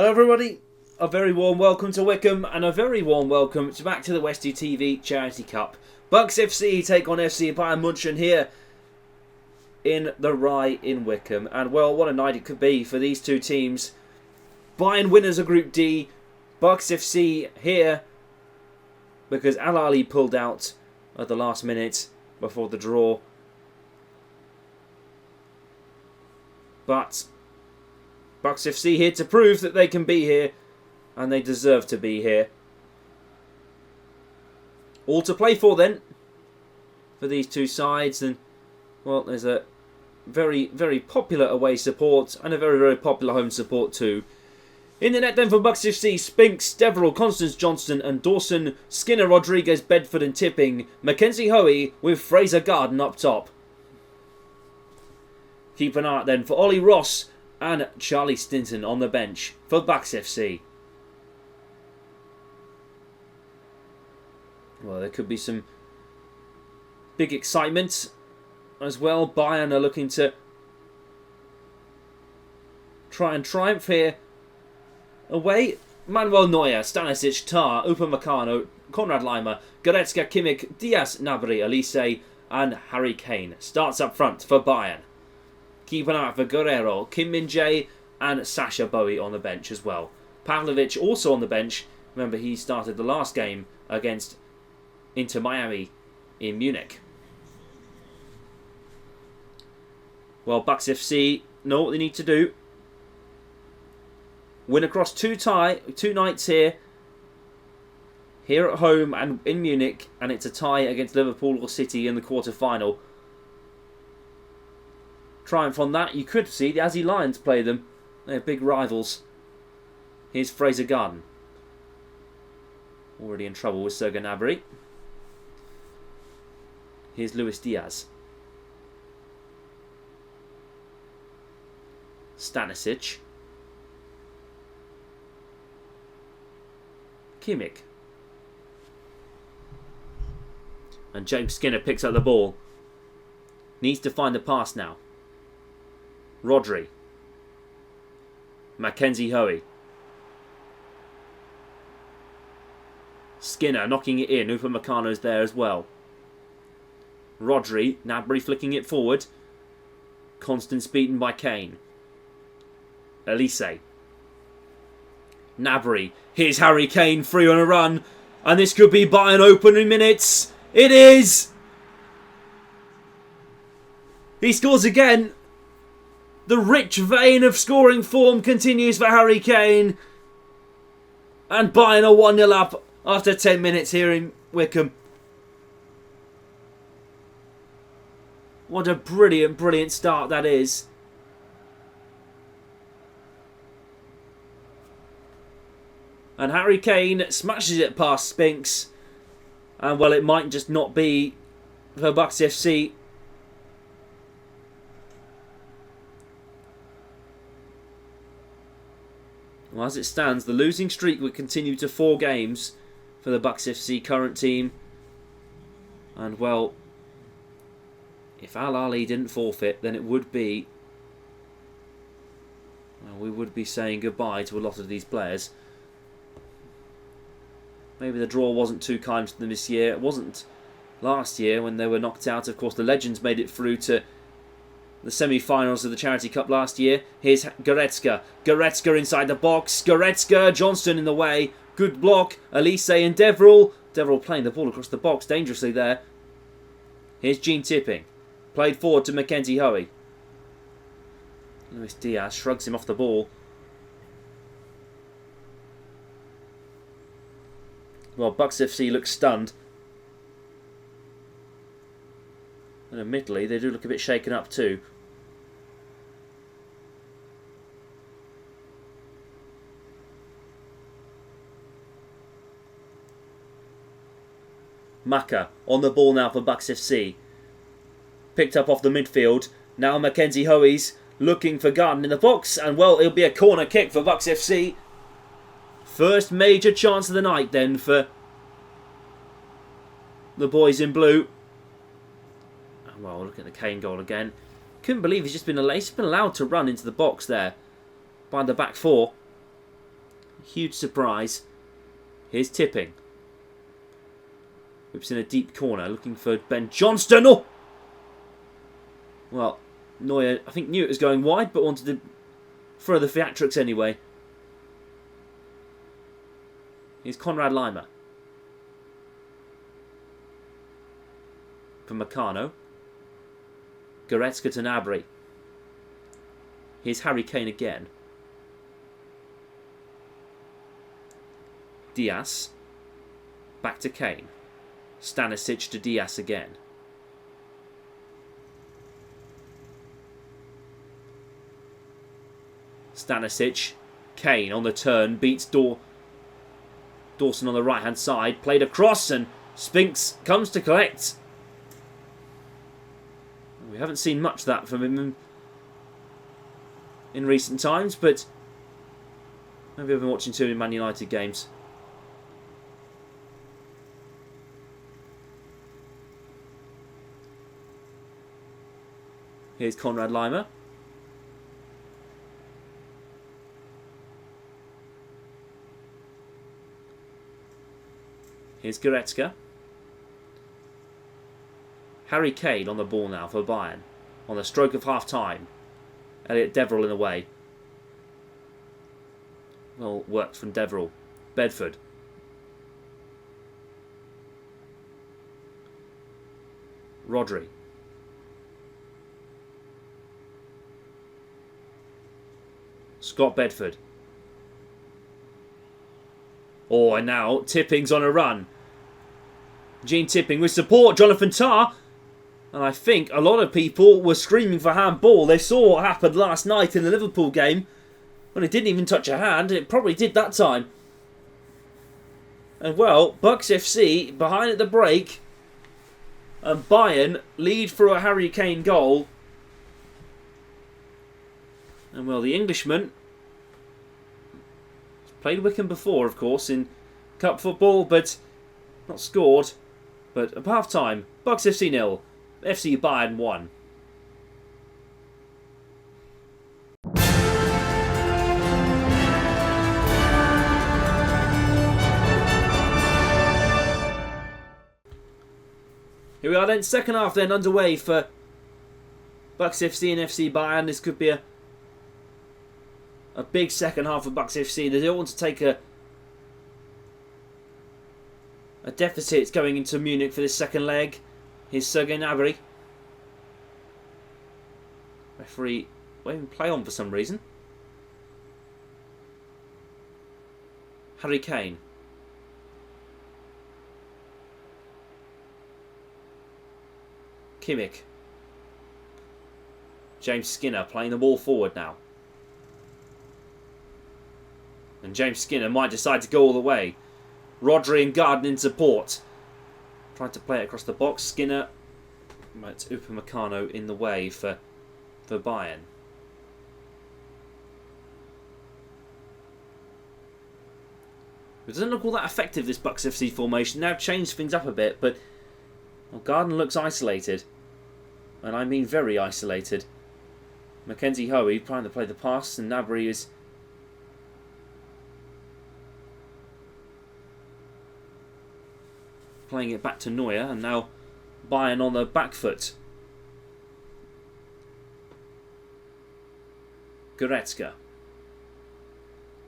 Hello everybody, a very warm welcome to Wycombe and a very warm welcome back to the Westie TV Charity Cup. Bucks FC take on FC Bayern Munich here in the Rye in Wycombe. And well, what a night it could be for these two teams. Bayern winners of Group D, Bucks FC here because Al Ahly pulled out at the last minute before the draw. But Bucks FC here to prove that they can be here and they deserve to be here. All to play for then for these two sides, and well, there's a very, very popular away support and a very, very popular home support too. In the net then for Bucks FC, Spinks, Deverell, Constance Johnston and Dawson, Skinner, Rodriguez, Bedford and Tipping, Mackenzie Hoey with Fraser Garden up top. Keep an eye out then for Ollie Ross and Charlie Stinton on the bench for Bucks FC. Well, there could be some big excitement as well. Bayern are looking to try and triumph here. Away, Manuel Neuer, Stanisic, Tar, Upamecano, Konrad Laimer, Goretzka, Kimmich, Diaz, Gnabry, Elise and Harry Kane. Starts up front for Bayern. Keep an eye out for Guerrero, Kim Min-jae and Sasha Bowie on the bench as well. Pavlovic also on the bench. Remember, he started the last game against Inter Miami in Munich. Well, Bucks FC know what they need to do. Win across two nights here at home and in Munich, and it's a tie against Liverpool or City in the quarter-final. Triumph on that, you could see the Aussie Lions play them. They're big rivals. Here's Fraser Garden. Already in trouble with Serge Gnabry. Here's Luis Diaz. Stanisic. Kimmich. And James Skinner picks up the ball. Needs to find the pass now. Rodri. Mackenzie Hoey. Skinner knocking it in. Upamecano's there as well. Rodri. Gnabry flicking it forward. Constance beaten by Kane. Elise. Gnabry. Here's Harry Kane free on a run. And this could be Bayern open in minutes. It is! He scores again. The rich vein of scoring form continues for Harry Kane. And Bayern are 1-0 up after 10 minutes here in Wycombe. What a brilliant, brilliant start that is. And Harry Kane smashes it past Spinks. And well, it might just not be for Bucks FC. Well, as it stands, the losing streak would continue to 4 games for the Bucks FC current team. And well, if Al Ahly didn't forfeit, then it would be... well, we would be saying goodbye to a lot of these players. Maybe the draw wasn't too kind to them this year. It wasn't last year when they were knocked out. Of course, the Legends made it through to the semi-finals of the Charity Cup last year. Here's Goretzka. Goretzka inside the box. Goretzka, Johnston in the way. Good block. Elise and Deverell. Deverell playing the ball across the box dangerously there. Here's Gene Tipping. Played forward to Mackenzie Hoey. Luis Diaz shrugs him off the ball. Well, Bucks FC looks stunned. And admittedly, they do look a bit shaken up too. Maka on the ball now for Bucks FC. Picked up off the midfield. Now Mackenzie Hoey's looking for Garden in the box. And well, it'll be a corner kick for Bucks FC. First major chance of the night then for the boys in blue. Well, look at the Kane goal again. Couldn't believe he's been allowed to run into the box there by the back four. Huge surprise. Here's Tipping. Whips in a deep corner, looking for Ben Johnston. Oh! Well, Neuer, I think, knew it was going wide, but wanted to throw the theatrics anyway. Here's Konrad Laimer. For Meccano. Goretzka to Gnabry. Here's Harry Kane again. Diaz. Back to Kane. Stanisic to Diaz again. Stanisic. Kane on the turn. Beats Dawson on the right hand side. Played across and Spinks comes to collect. We haven't seen much of that from him in recent times, but maybe I've been watching too many Man United games. Here's Konrad Laimer. Here's Goretzka. Harry Kane on the ball now for Bayern. On the stroke of half-time. Elliot Deverell in the way. Well worked from Deverell. Bedford. Rodri. Scott Bedford. Oh, and now Tipping's on a run. Gene Tipping with support. Jonathan Tah. And I think a lot of people were screaming for handball. They saw what happened last night in the Liverpool game. When it didn't even touch a hand. It probably did that time. And well, Bucks FC behind at the break. And Bayern lead for a Harry Kane goal. And well, the Englishman played Wycombe before, of course, in cup football, but not scored. But at half time, Bucks FC 0, FC Bayern 1. Here we are then, second half then underway for Bucks FC and FC Bayern. This could be a big second half for Bucks FC. They don't want to take a deficit going into Munich for this second leg. Here's Sergei Gnabry. Referee won't play on for some reason. Harry Kane. Kimmich. James Skinner playing the ball forward now. And James Skinner might decide to go all the way. Rodri and Garden in support. Trying to play it across the box. Skinner. It's Upamecano in the way for Bayern. It doesn't look all that effective, this Bucks FC formation. Now changed things up a bit, but well, Garden looks isolated. And I mean very isolated. Mackenzie Hoey trying to play the pass, and Gnabry is playing it back to Neuer, and now Bayern on the back foot. Goretzka.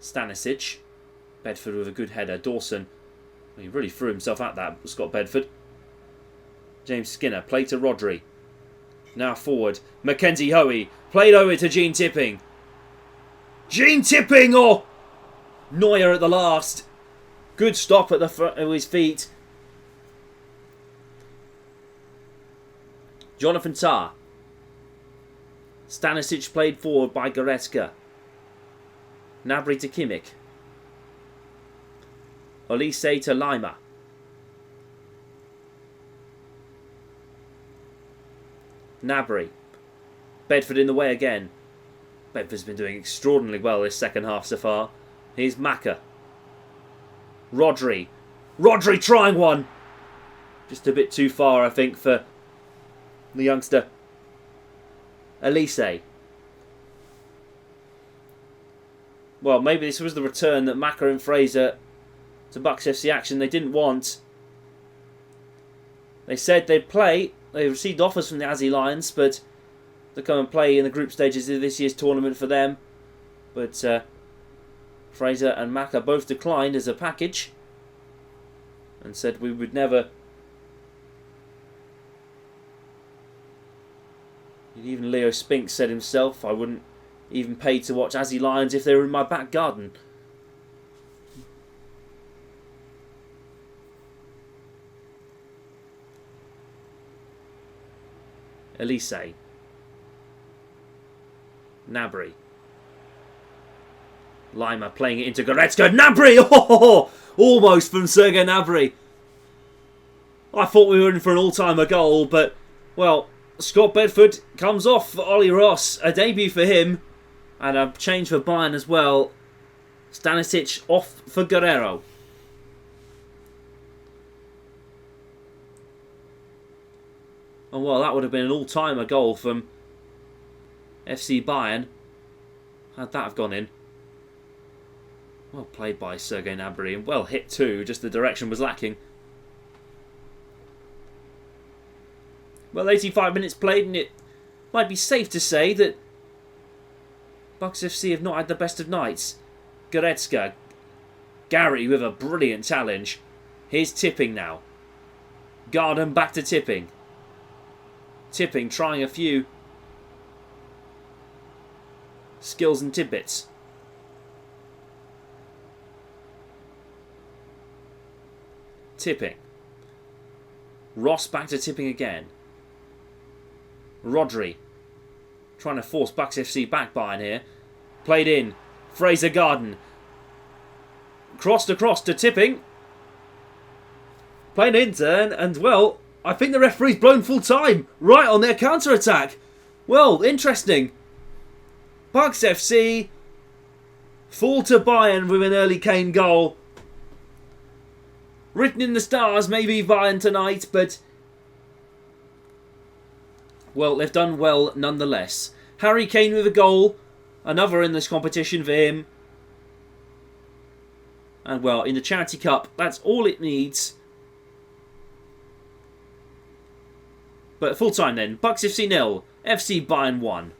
Stanisic. Bedford with a good header. Dawson. He really threw himself at that, Scott Bedford. James Skinner. Play to Rodri. Now forward. Mackenzie Hoey. Played over to Gene Tipping. Gene Tipping! Oh! Neuer at the last. Good stop at the front of his feet. Jonathan Tah. Stanisic played forward by Goretzka. Gnabry to Kimmich. Olise to Laimer. Gnabry. Bedford in the way again. Bedford's been doing extraordinarily well this second half so far. Here's Maka. Rodri. Rodri trying one. Just a bit too far, I think, for the youngster. Olise. Well, maybe this was the return that Maka and Fraser to Bucks FC action they didn't want. They said they'd play. They received offers from the Aussie Lions, but to come and play in the group stages of this year's tournament for them. But Fraser and Maka both declined as a package and said we would never. Even Leo Spinks said himself, I wouldn't even pay to watch Aussie Lions if they were in my back garden. Elise. Gnabry. Lima playing it into Goretzka. Gnabry! Oh, almost from Sergei Gnabry. I thought we were in for an all-timer goal, but, well, Scott Bedford comes off for Ollie Ross. A debut for him. And a change for Bayern as well. Stanisic off for Guerrero. Oh, well, that would have been an all-timer goal from FC Bayern. How'd that have gone in? Well played by Sergei Gnabry. And well hit too, just the direction was lacking. Well, 85 minutes played, and it might be safe to say that Bucks FC have not had the best of nights. Goretzka. Gary with a brilliant challenge. Here's Tipping now. Garden back to Tipping. Tipping trying a few skills and tidbits. Tipping. Ross back to Tipping again. Rodri. Trying to force Bucks FC back Bayern here. Played in. Fraser Garden. Crossed across to Tipping. Playing in turn. And, well, I think the referee's blown full time. Right on their counter-attack. Well, interesting. Bucks FC fall to Bayern with an early Kane goal. Written in the stars, maybe Bayern tonight, but well, they've done well nonetheless. Harry Kane with a goal. Another in this competition for him. And well, in the Charity Cup, that's all it needs. But full time then. Bucks FC 0, FC Bayern 1.